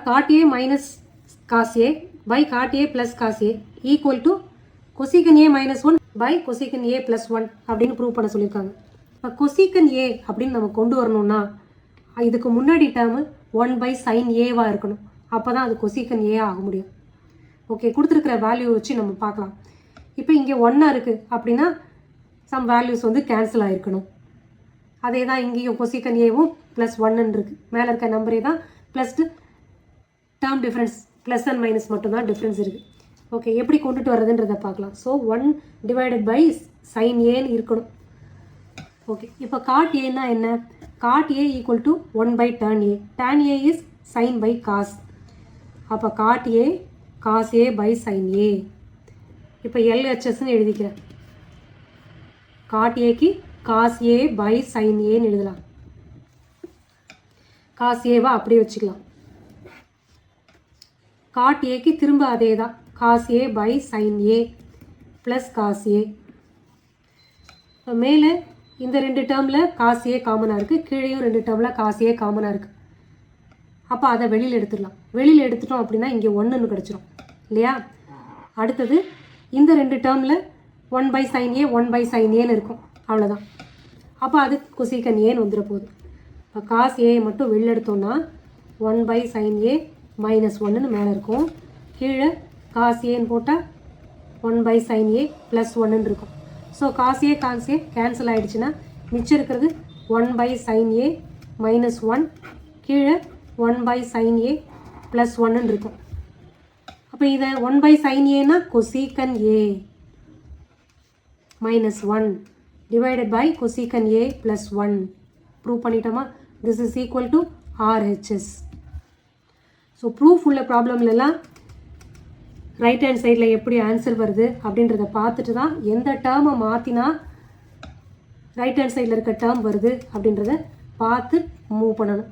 cot A minus cos A by cot A plus cos A equal to cosecant A minus 1 by cosecant A plus 1 அப்படின்னு prove பண்ண சொல்லியிருக்காங்க. இப்போ cosecant A அப்படின்னு நம்ம கொண்டு வரணும்னா இதுக்கு முன்னாடி டேர்மு 1 by sin Aவாக இருக்கணும். அப்போ தான் அது cosecant A ஆக முடியும். ஓகே, கொடுத்துருக்கிற வேல்யூ வச்சு நம்ம பார்க்கலாம். இப்போ இங்கே 1 இருக்குது அப்படின்னா சம் வேல்யூஸ் வந்து கேன்சல் ஆகிருக்கணும். அதே தான் இங்கேயும் cosecant Aவும் ப்ளஸ் 1 இருக்குது. மேலே இருக்க நம்பரே தான் plus term difference plus and minus மட்டும்தான் டிஃப்ரென்ஸ் இருக்குது. ஓகே, எப்படி கொண்டுட்டு வரதுன்றதை பார்க்கலாம். ஸோ 1 டிவைடட் பை sin ஏன்னு இருக்கணும். ஓகே, இப்போ cot ஏன்னா என்ன? cot A equal to 1 by tan A. tan A is sin by cos. அப்போ cot A cos A by sin A. இப்போ LHSன்னு எழுதிக்கிறேன். cot Aக்கு cos A பை sin Aன்னு எழுதலாம். cos Aவை அப்படியே வச்சுக்கலாம். cot Aக்கு திரும்ப அதே தான் cos A by sin A plus cos A. மேலே இந்த ரெண்டு டேர்மில் cos A காமனாக இருக்குது, கீழேயும் ரெண்டு டேர்மில் cos A காமனாக இருக்குது. அப்போ அதை வெளியில் எடுத்துடலாம். வெளியில் எடுத்துட்டோம் அப்படின்னா இங்கே 1ன்னு கிடச்சிரும் இல்லையா? அடுத்தது இந்த ரெண்டு டேர்மில் 1 by sin A 1 by sin Aன்னு இருக்கும், அவ்வளோதான். அப்போ அது cosecant Aன்னு வந்துட போகுது. இப்போ cos A மட்டும் வெளியில் எடுத்தோம்னா 1 பை sin A மைனஸ் 1ன்னு மேலே இருக்கும். கீழே cos Aன்னு போட்டால் 1 பை sin A ப்ளஸ் 1ன்னு இருக்கும். ஸோ cos A கேன்சல் ஆகிடுச்சுன்னா மிச்சம் இருக்கிறது 1 பை sin A மைனஸ் 1, கீழே 1 பை sin A ப்ளஸ் 1ன்னு இருக்கும். அப்போ இதை 1 பை sin Aனா cosecant A minus 1 divided by cosecant A plus 1 prove பண்ணிட்டோமா? This is equal to RHS. So proof உள்ள ப்ராப்ளம்லாம் ரைட் ஹேண்ட் சைடில் எப்படி ஆன்சர் வருது அப்படின்றத பார்த்துட்டு தான் எந்த டேர்மை மாற்றினா ரைட் ஹேண்ட் சைடில் இருக்க டேர்ம் வருது அப்படின்றத பார்த்து மூவ் பண்ணணும்.